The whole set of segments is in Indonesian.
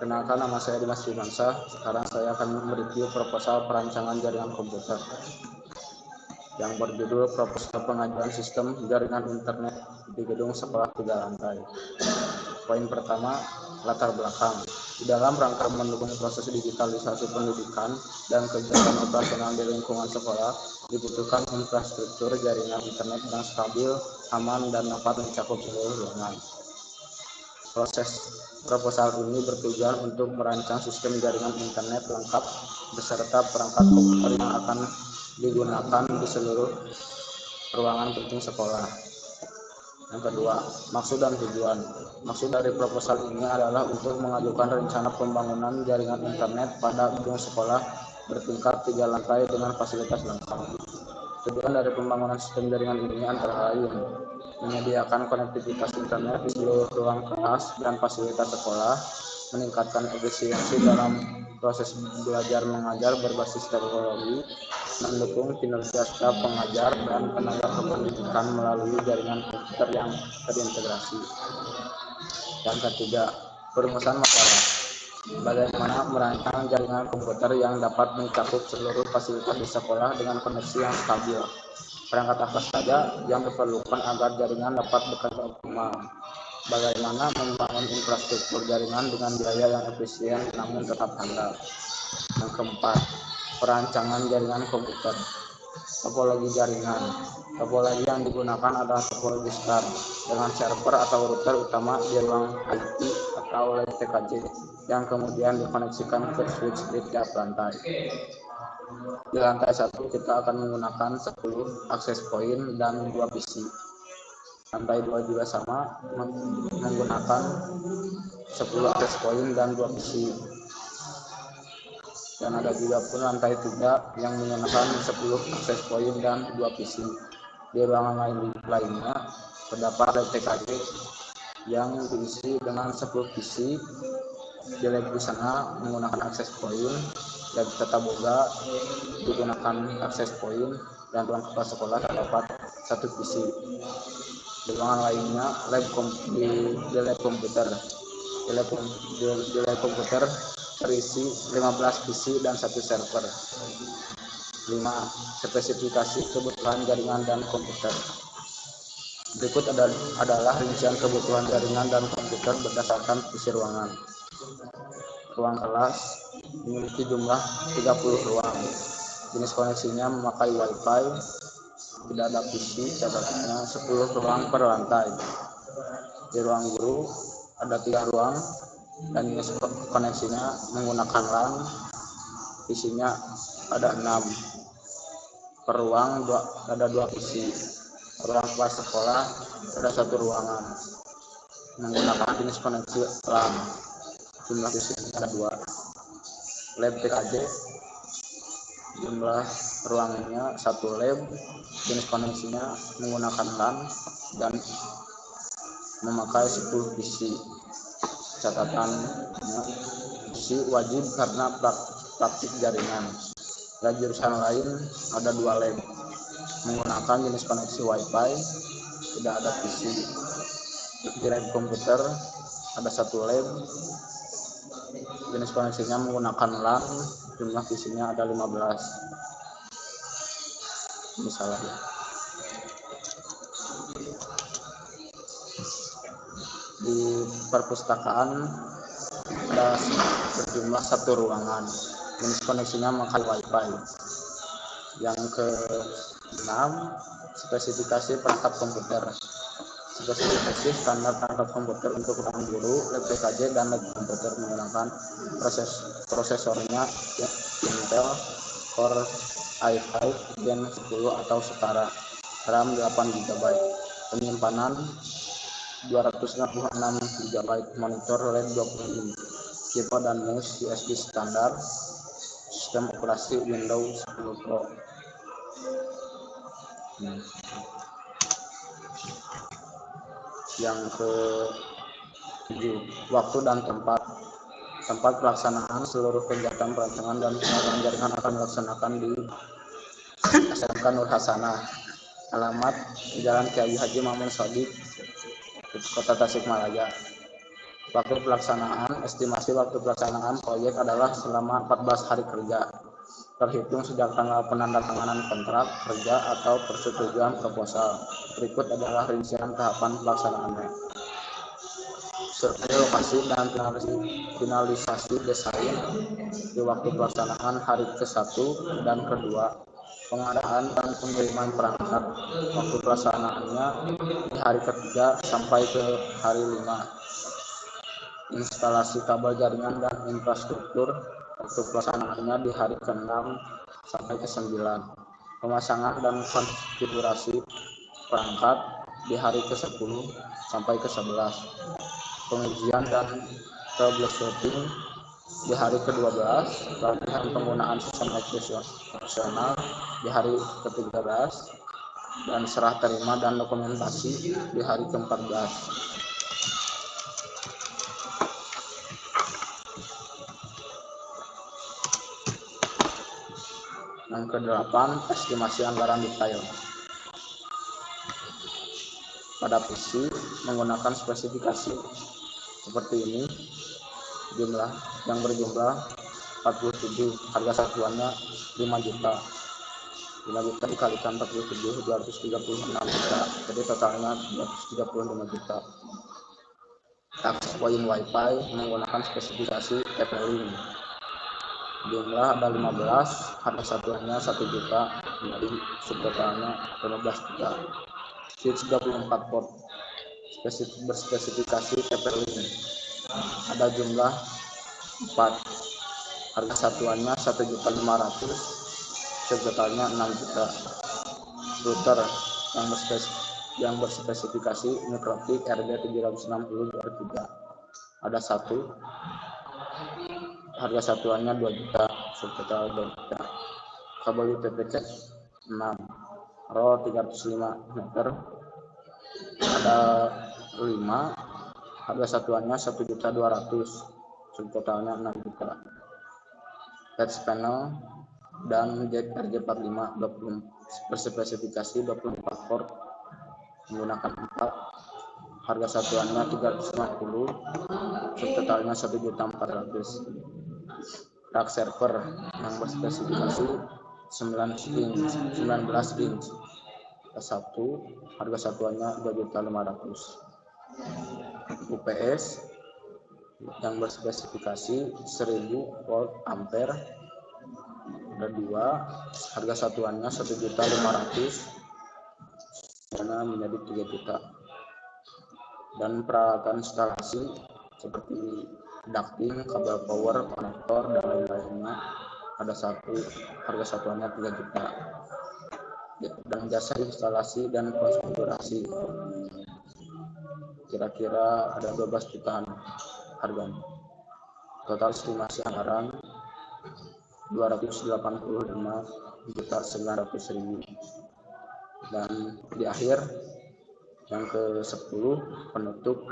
Perkenalkan, nama saya Dimas Dimansyah. Sekarang saya akan mereview proposal perancangan jaringan komputer yang berjudul Proposal Pengajuan Sistem Jaringan Internet di Gedung Sekolah 3 Lantai. Poin pertama, latar belakang. Di dalam rangka mendukung proses digitalisasi pendidikan dan kegiatan operasional di lingkungan sekolah, dibutuhkan infrastruktur jaringan internet yang stabil, aman, dan dapat mencakup seluruh ruangan. Proses proposal ini bertujuan untuk merancang sistem jaringan internet lengkap beserta perangkat komputer yang akan digunakan di seluruh ruangan penting sekolah. Yang kedua, maksud dan tujuan. Maksud dari proposal ini adalah untuk mengajukan rencana pembangunan jaringan internet pada gedung sekolah bertingkat 3 lantai dengan fasilitas lengkap. Tujuan dari pembangunan sistem jaringan ini antara lain menyediakan konektivitas internet di seluruh ruang kelas dan fasilitas sekolah, meningkatkan efisiensi dalam proses belajar mengajar berbasis teknologi, mendukung kinerja staf pengajar dan tenaga kependidikan melalui jaringan komputer yang terintegrasi. Yang ketiga, perumusan masalah. Bagaimana merancang jaringan komputer yang dapat mencakup seluruh fasilitas di sekolah dengan koneksi yang stabil. Perangkat apa saja yang diperlukan agar jaringan dapat bekerja optimal. Bagaimana membangun infrastruktur jaringan dengan biaya yang efisien namun tetap handal. Yang keempat, perancangan jaringan komputer. Topologi jaringan. Topologi yang digunakan adalah topologi STAR dengan server atau router utama di ruang IT atau LTKJ yang kemudian dikoneksikan ke switch di tiap lantai. Di lantai 1 kita akan menggunakan 10 akses point dan 2 PC. Lantai 2 juga sama, menggunakan 10 akses point dan 2 PC. Dan ada juga pun lantai 3 yang menggunakan 10 akses point dan 2 PC. Di ruangan lainnya terdapat LTKJ yang diisi dengan 10 PC. Di lab di sana menggunakan akses point, lab tata boga digunakan akses point, dan ruang kepala sekolah terdapat 1 PC. Di ruangan lainnya di lab komputer. Di lab komputer terisi 15 PC dan 1 server. 5. Spesifikasi kebutuhan jaringan dan komputer. Berikut adalah rincian kebutuhan jaringan dan komputer berdasarkan fungsi ruangan. Ruang kelas memiliki jumlah 30 ruang. Jenis koneksinya memakai Wi-Fi. Tidak ada PC, catatannya 10 ruang per lantai. Di ruang guru ada 3 ruang dan jenis koneksinya menggunakan LAN. PC-nya ada 6. Per ruang ada 2 PC. Ruang kelas sekolah ada 1 ruangan menggunakan jenis koneksi LAN. Jumlah PC ada 2. Lab TKJ jumlah ruangannya 1 lab, jenis koneksinya menggunakan LAN dan memakai 10 PC. Catatannya PC wajib karena praktik jaringan. Dan jurusan lain ada 2 lab menggunakan jenis koneksi Wi-Fi, tidak ada PC. Di lab komputer ada 1 lab, jenis koneksinya menggunakan LAN, jumlah PC-nya ada 15. Misalnya di perpustakaan ada berjumlah 1 ruangan, jenis koneksinya memakai Wi-Fi. Yang ke-6, spesifikasi perangkat komputer. Spesifikasi standar perangkat komputer untuk ruang guru, lab TKJ, dan lab komputer menggunakan prosesornya Intel Core i5 Gen 10 atau setara, RAM 8 GB, penyimpanan 256 GB, monitor LED 20 inch, keyboard dan mouse USB standar, sistem operasi Windows 10 Pro. Yang ke-7, waktu dan tempat. Tempat pelaksanaan seluruh kegiatan perancangan dan pengadaan jaringan akan dilaksanakan di SMK Nur Hasanah. Alamat Jalan Kiai Haji Mamun Shodiq, Kota Tasikmalaya. Waktu pelaksanaan, estimasi waktu pelaksanaan proyek adalah selama 14 hari kerja, terhitung sejak tanggal penandatanganan kontrak kerja atau persetujuan proposal. Berikut adalah rincian tahapan pelaksanaannya. Survei lokasi dan finalisasi desain di waktu pelaksanaan hari ke-1 dan ke-2. Pengadaan dan pengiriman perangkat waktu pelaksanaannya di hari ke-3 sampai ke hari 5. Instalasi kabel jaringan dan infrastruktur waktu pelaksanaannya di hari ke-6 sampai ke-9. Pemasangan dan konfigurasi perangkat di hari ke-10 sampai ke-11. Pengujian dan troubleshooting di hari ke-12, latihan penggunaan sistem operasional di hari ke-13, dan serah terima dan dokumentasi di hari ke-14. Yang ke-8, estimasi anggaran detail. Pada PC menggunakan spesifikasi seperti ini, jumlah yang berjumlah 47, harga satuannya 5 juta. 5 juta dikalikan 47, 236 juta, jadi totalnya 235 juta. Access point wifi menggunakan spesifikasi TP-Link, jumlah ada 15, harga satuannya 1 juta, jadi subtotalnya 15 juta. Switch 24 port berspesifikasi TP-Link, ada jumlah 4, harga satuannya 1.500.000, subtotalnya 6 juta. Router yang berspesifikasi Microtik RJ760-3, ada 1, harga satuannya 2 juta, subtotal 2 juta. Kabel UPVC 6, roll 305 meter, ada 5, harga satuannya 1.200.000, subtotalnya 6 juta. Patch panel dan jack RJ45 berspesifikasi 24 port menggunakan 4, harga satuannya 350, subtotalnya 1.400.000. Rack server yang berspesifikasi 19 inch, 1, harga satuannya 2.500.000. UPS yang berspesifikasi 1000 volt ampere, ada 2, harga satuannya 1.500.000, karena menjadi 3 juta. Dan peralatan instalasi seperti ducting, kabel power, konektor, dan lain-lainnya ada 1, harga satuannya 3 juta. Dan jasa instalasi dan konfigurasi kira-kira ada 12 jutaan harganya. Total estimasi anggaran 285.900.000. Dan di akhir yang ke-10 penutup,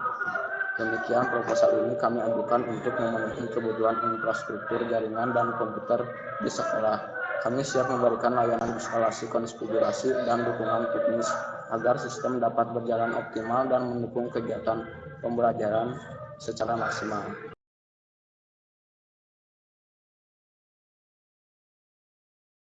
demikian proposal ini kami ajukan untuk memenuhi kebutuhan infrastruktur jaringan dan komputer di sekolah. Kami siap memberikan layanan instalasi, konfigurasi, dan dukungan teknis agar sistem dapat berjalan optimal dan mendukung kegiatan pembelajaran secara maksimal.